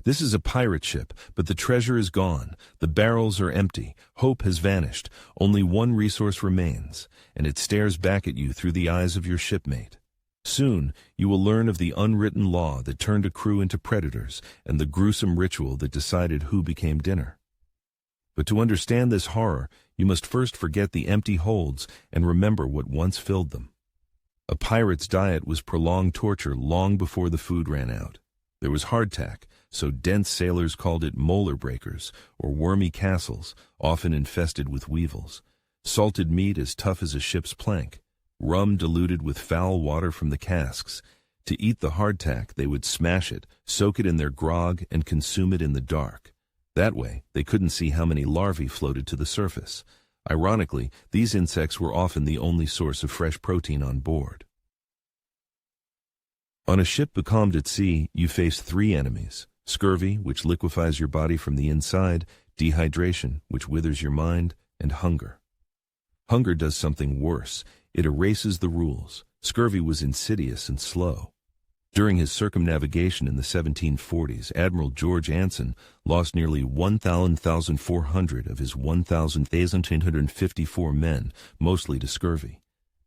This is a pirate ship, but the treasure is gone. The barrels are empty. Hope has vanished. Only one resource remains, and it stares back at you through the eyes of your shipmate. Soon, you will learn of the unwritten law that turned a crew into predators and the gruesome ritual that decided who became dinner. But to understand this horror, you must first forget the empty holds and remember what once filled them. A pirate's diet was prolonged torture long before the food ran out. There was hardtack, so dense sailors called it molar breakers, or wormy castles, often infested with weevils. Salted meat as tough as a ship's plank. Rum diluted with foul water from the casks. To eat the hardtack, they would smash it, soak it in their grog, and consume it in the dark. That way, they couldn't see how many larvae floated to the surface. Ironically, these insects were often the only source of fresh protein on board. On a ship becalmed at sea, you face three enemies: scurvy, which liquefies your body from the inside, dehydration, which withers your mind, and hunger. Hunger does something worse. It erases the rules. Scurvy was insidious and slow. During his circumnavigation in the 1740s, Admiral George Anson lost nearly 1,400 of his 1,854 men, mostly to scurvy.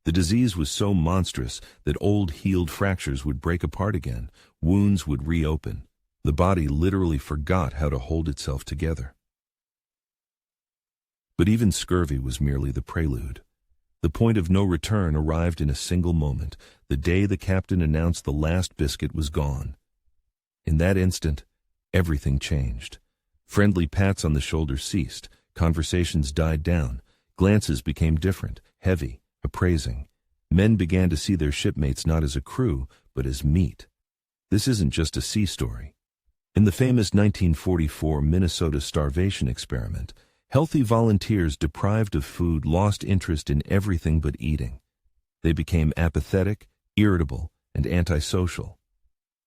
The disease was so monstrous that old healed fractures would break apart again, wounds would reopen. The body literally forgot how to hold itself together. But even scurvy was merely the prelude. The point of no return arrived in a single moment, the day the captain announced the last biscuit was gone. In that instant, everything changed. Friendly pats on the shoulder ceased, conversations died down, glances became different, heavy, appraising. Men began to see their shipmates not as a crew, but as meat. This isn't just a sea story. In the famous 1944 Minnesota starvation experiment, healthy volunteers deprived of food lost interest in everything but eating. They became apathetic, irritable, and antisocial.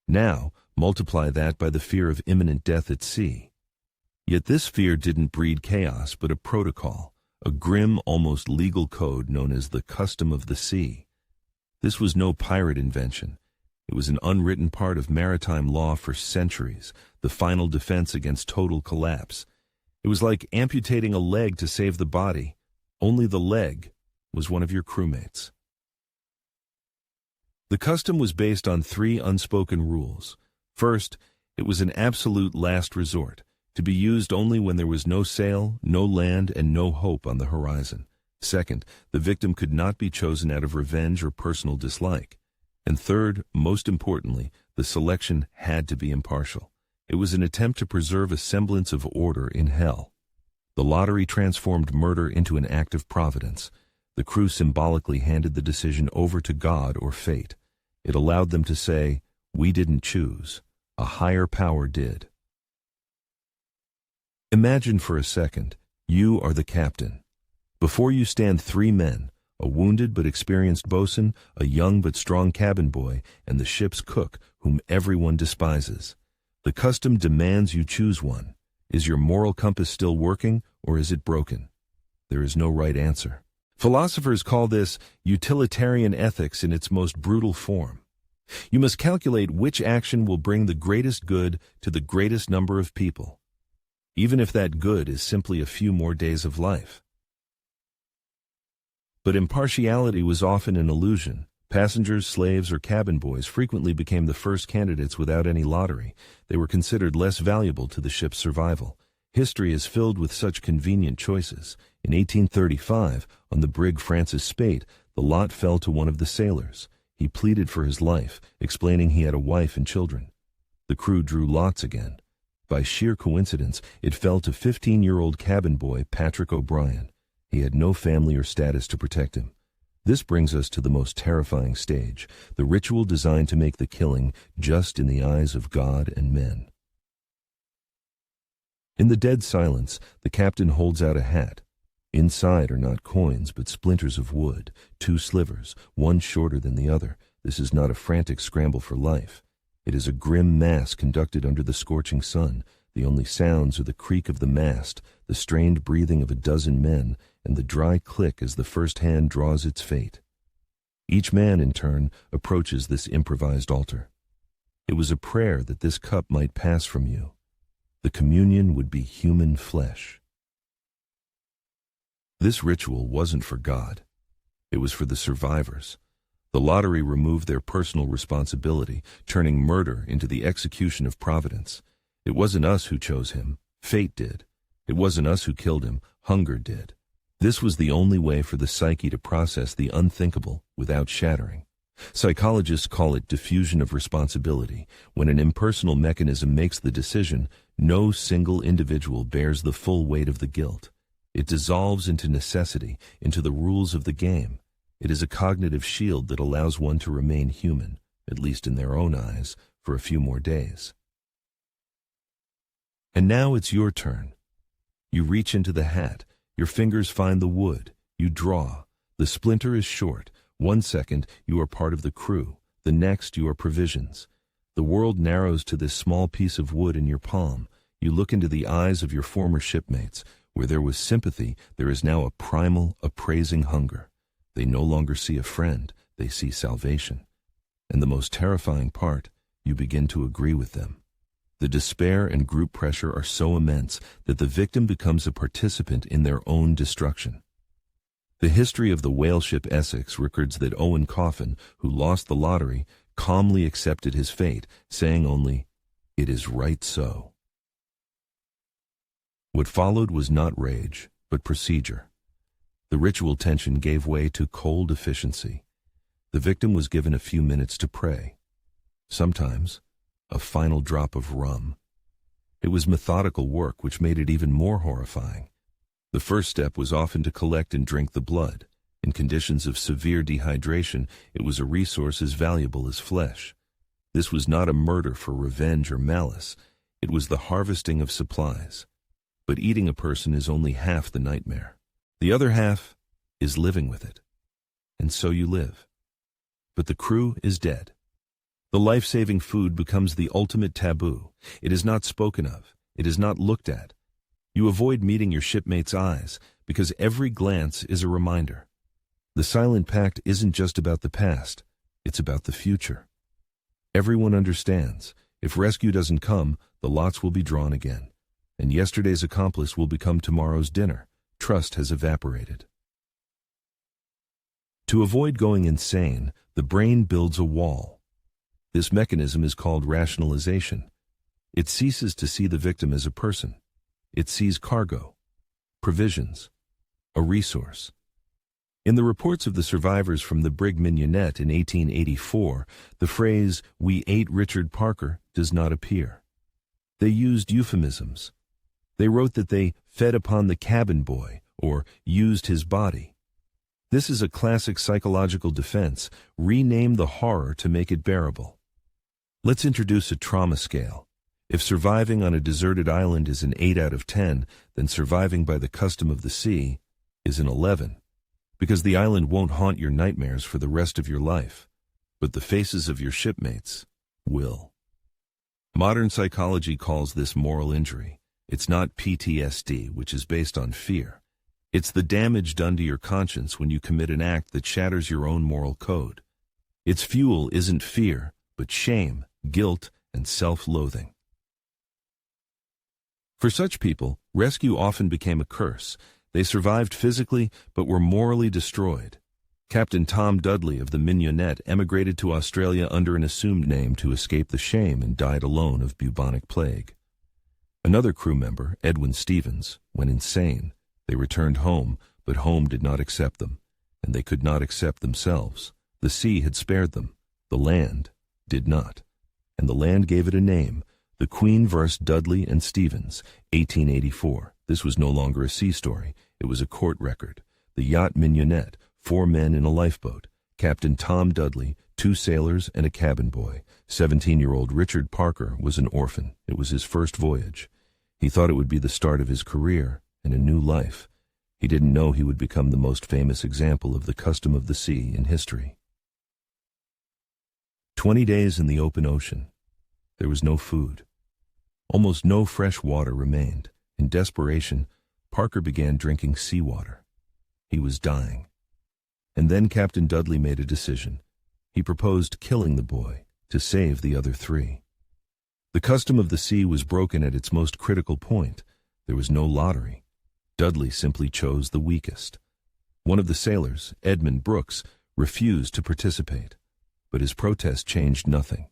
Now, multiply that by the fear of imminent death at sea. Yet this fear didn't breed chaos, but a protocol, a grim, almost legal code known as the custom of the sea. This was no pirate invention. It was an unwritten part of maritime law for centuries, the final defense against total collapse. It was like amputating a leg to save the body. Only the leg was one of your crewmates. The custom was based on three unspoken rules. First, it was an absolute last resort, to be used only when there was no sail, no land, and no hope on the horizon. Second, the victim could not be chosen out of revenge or personal dislike. And third, most importantly, the selection had to be impartial. It was an attempt to preserve a semblance of order in hell. The lottery transformed murder into an act of providence. The crew symbolically handed the decision over to God or fate. It allowed them to say, "We didn't choose. A higher power did." Imagine for a second, you are the captain. Before you stand three men, a wounded but experienced boatswain, a young but strong cabin boy, and the ship's cook, whom everyone despises. The custom demands you choose one. Is your moral compass still working, or is it broken? There is no right answer. Philosophers call this utilitarian ethics in its most brutal form. You must calculate which action will bring the greatest good to the greatest number of people, even if that good is simply a few more days of life. But impartiality was often an illusion. Passengers, slaves, or cabin boys frequently became the first candidates without any lottery. They were considered less valuable to the ship's survival. History is filled with such convenient choices. In 1835, on the brig Francis Spaight, the lot fell to one of the sailors. He pleaded for his life, explaining he had a wife and children. The crew drew lots again. By sheer coincidence, it fell to 15-year-old cabin boy Patrick O'Brien. He had no family or status to protect him. This brings us to the most terrifying stage, the ritual designed to make the killing just in the eyes of God and men. In the dead silence, the captain holds out a hat. Inside are not coins, but splinters of wood, 2 slivers, one shorter than the other. This is not a frantic scramble for life. It is a grim mass conducted under the scorching sun. The only sounds are the creak of the mast, the strained breathing of a dozen men, and the dry click as the first hand draws its fate. Each man, in turn, approaches this improvised altar. It was a prayer that this cup might pass from you. The communion would be human flesh. This ritual wasn't for God. It was for the survivors. The lottery removed their personal responsibility, turning murder into the execution of providence. It wasn't us who chose him. Fate did. It wasn't us who killed him. Hunger did. This was the only way for the psyche to process the unthinkable without shattering. Psychologists call it diffusion of responsibility. When an impersonal mechanism makes the decision, no single individual bears the full weight of the guilt. It dissolves into necessity, into the rules of the game. It is a cognitive shield that allows one to remain human, at least in their own eyes, for a few more days. And now it's your turn. You reach into the hat. Your fingers find the wood. You draw. The splinter is short. 1 second, you are part of the crew. The next, you are provisions. The world narrows to this small piece of wood in your palm. You look into the eyes of your former shipmates. Where there was sympathy, there is now a primal, appraising hunger. They no longer see a friend, they see salvation. And the most terrifying part, you begin to agree with them. The despair and group pressure are so immense that the victim becomes a participant in their own destruction. The history of the whale ship Essex records that Owen Coffin, who lost the lottery, calmly accepted his fate, saying only, "It is right so." What followed was not rage, but procedure. The ritual tension gave way to cold efficiency. The victim was given a few minutes to pray. Sometimes, a final drop of rum. It was methodical work which made it even more horrifying. The first step was often to collect and drink the blood. In conditions of severe dehydration, it was a resource as valuable as flesh. This was not a murder for revenge or malice. It was the harvesting of supplies. But eating a person is only half the nightmare. The other half is living with it. And so you live. But the crew is dead. The life-saving food becomes the ultimate taboo. It is not spoken of. It is not looked at. You avoid meeting your shipmate's eyes because every glance is a reminder. The silent pact isn't just about the past. It's about the future. Everyone understands. If rescue doesn't come, the lots will be drawn again. And yesterday's accomplice will become tomorrow's dinner. Trust has evaporated. To avoid going insane, the brain builds a wall. This mechanism is called rationalization. It ceases to see the victim as a person. It sees cargo, provisions, a resource. In the reports of the survivors from the brig Mignonette in 1884, the phrase, "we ate Richard Parker," does not appear. They used euphemisms. They wrote that they fed upon the cabin boy or used his body. This is a classic psychological defense. Rename the horror to make it bearable. Let's introduce a trauma scale. If surviving on a deserted island is an 8 out of 10, then surviving by the custom of the sea is an 11. Because the island won't haunt your nightmares for the rest of your life, but the faces of your shipmates will. Modern psychology calls this moral injury. It's not PTSD, which is based on fear. It's the damage done to your conscience when you commit an act that shatters your own moral code. Its fuel isn't fear, but shame, guilt, and self-loathing. For such people, rescue often became a curse. They survived physically, but were morally destroyed. Captain Tom Dudley of the Mignonette emigrated to Australia under an assumed name to escape the shame and died alone of bubonic plague. Another crew member, Edwin Stevens, went insane. They returned home, but home did not accept them, and they could not accept themselves. The sea had spared them. The land did not. And the land gave it a name, The Queen vs. Dudley and Stevens, 1884. This was no longer a sea story. It was a court record. The yacht Mignonette, 4 men in a lifeboat. Captain Tom Dudley, 2 sailors and a cabin boy. 17-year-old Richard Parker was an orphan. It was his first voyage. He thought it would be the start of his career and a new life. He didn't know he would become the most famous example of the custom of the sea in history. 20 days in the open ocean. There was no food. Almost no fresh water remained. In desperation, Parker began drinking seawater. He was dying. And then Captain Dudley made a decision. He proposed killing the boy to save the other 3. The custom of the sea was broken at its most critical point. There was no lottery. Dudley simply chose the weakest. One of the sailors, Edmund Brooks, refused to participate. But his protest changed nothing.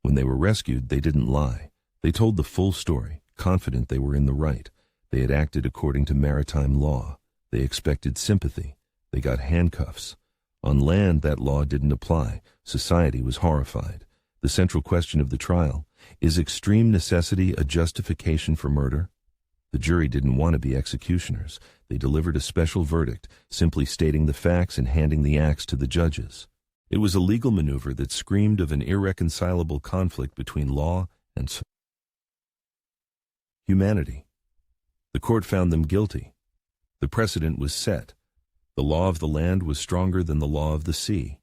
When they were rescued, they didn't lie. They told the full story, confident they were in the right. They had acted according to maritime law. They expected sympathy. They got handcuffs. On land, that law didn't apply. Society was horrified. The central question of the trial: is extreme necessity a justification for murder? The jury didn't want to be executioners. They delivered a special verdict, simply stating the facts and handing the axe to the judges. It was a legal maneuver that screamed of an irreconcilable conflict between law and humanity. The court found them guilty. The precedent was set. The law of the land was stronger than the law of the sea.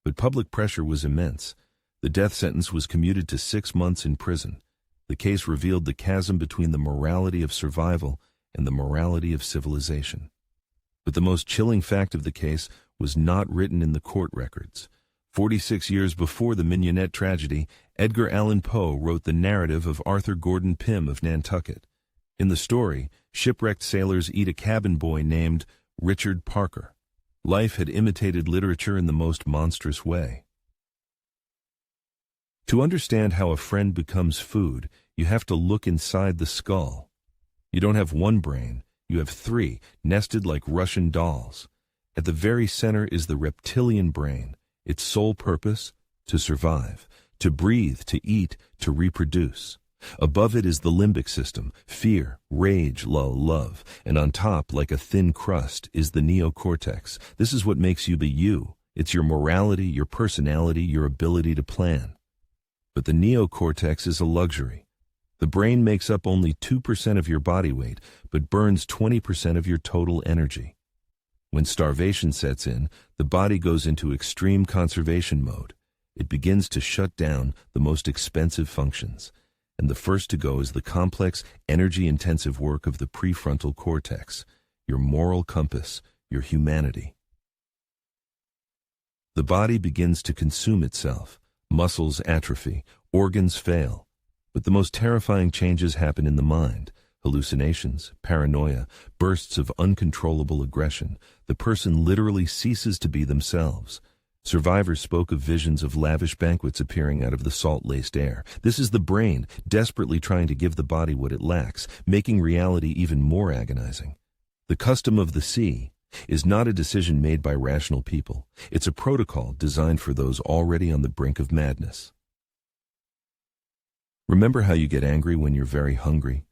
But public pressure was immense. The death sentence was commuted to 6 months in prison. The case revealed the chasm between the morality of survival and the morality of civilization. But the most chilling fact of the case was not written in the court records. 46 years before the Mignonette tragedy, Edgar Allan Poe wrote the narrative of Arthur Gordon Pym of Nantucket. In the story, shipwrecked sailors eat a cabin boy named Richard Parker. Life had imitated literature in the most monstrous way. To understand how a friend becomes food, you have to look inside the skull. You don't have one brain, you have 3, nested like Russian dolls. At the very center is the reptilian brain, its sole purpose: to survive, to breathe, to eat, to reproduce. Above it is the limbic system: fear, rage, love, and on top, like a thin crust, is the neocortex. This is what makes you the you. It's your morality, your personality, your ability to plan. But the neocortex is a luxury. The brain makes up only 2% of your body weight, but burns 20% of your total energy. When starvation sets in, the body goes into extreme conservation mode. It begins to shut down the most expensive functions. And the first to go is the complex, energy-intensive work of the prefrontal cortex, your moral compass, your humanity. The body begins to consume itself. Muscles atrophy, organs fail. But the most terrifying changes happen in the mind: hallucinations, paranoia, bursts of uncontrollable aggression. The person literally ceases to be themselves. Survivors spoke of visions of lavish banquets appearing out of the salt-laced air. This is the brain desperately trying to give the body what it lacks, making reality even more agonizing. The custom of the sea is not a decision made by rational people. It's a protocol designed for those already on the brink of madness. Remember how you get angry when you're very hungry?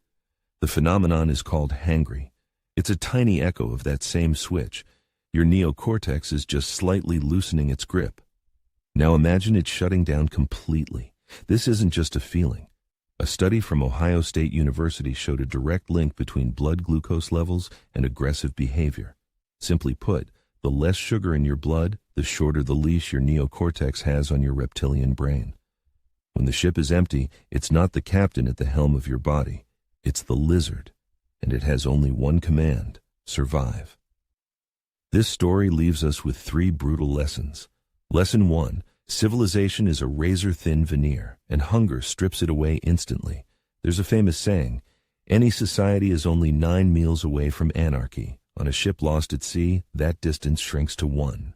The phenomenon is called hangry. It's a tiny echo of that same switch. Your neocortex is just slightly loosening its grip. Now imagine it shutting down completely. This isn't just a feeling. A study from Ohio State University showed a direct link between blood glucose levels and aggressive behavior. Simply put, the less sugar in your blood, the shorter the leash your neocortex has on your reptilian brain. When the ship is empty, it's not the captain at the helm of your body. It's the lizard, and it has only one command: survive. This story leaves us with 3 brutal lessons. Lesson 1, civilization is a razor-thin veneer, and hunger strips it away instantly. There's a famous saying: any society is only 9 meals away from anarchy. On a ship lost at sea, that distance shrinks to 1.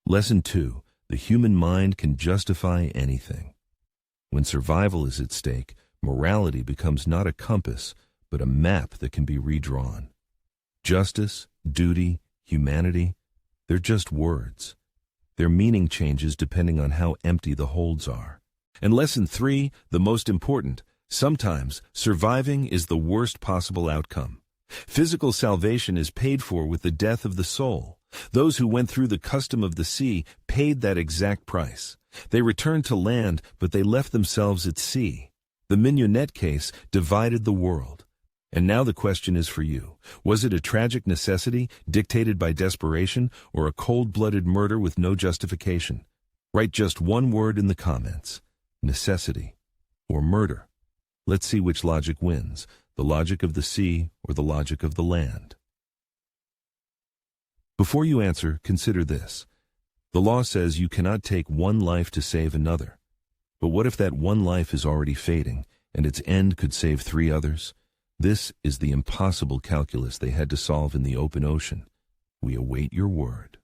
Lesson 2, the human mind can justify anything. When survival is at stake, morality becomes not a compass, but a map that can be redrawn. Justice, duty, humanity, they're just words. Their meaning changes depending on how empty the holds are. And lesson 3, the most important: sometimes surviving is the worst possible outcome. Physical salvation is paid for with the death of the soul. Those who went through the custom of the sea paid that exact price. They returned to land, but they left themselves at sea. The Mignonette case divided the world. And now the question is for you. Was it a tragic necessity dictated by desperation, or a cold-blooded murder with no justification? Write just one word in the comments: necessity or murder. Let's see which logic wins, the logic of the sea or the logic of the land. Before you answer, consider this. The law says you cannot take one life to save another. But what if that one life is already fading, and its end could save 3 others? This is the impossible calculus they had to solve in the open ocean. We await your word.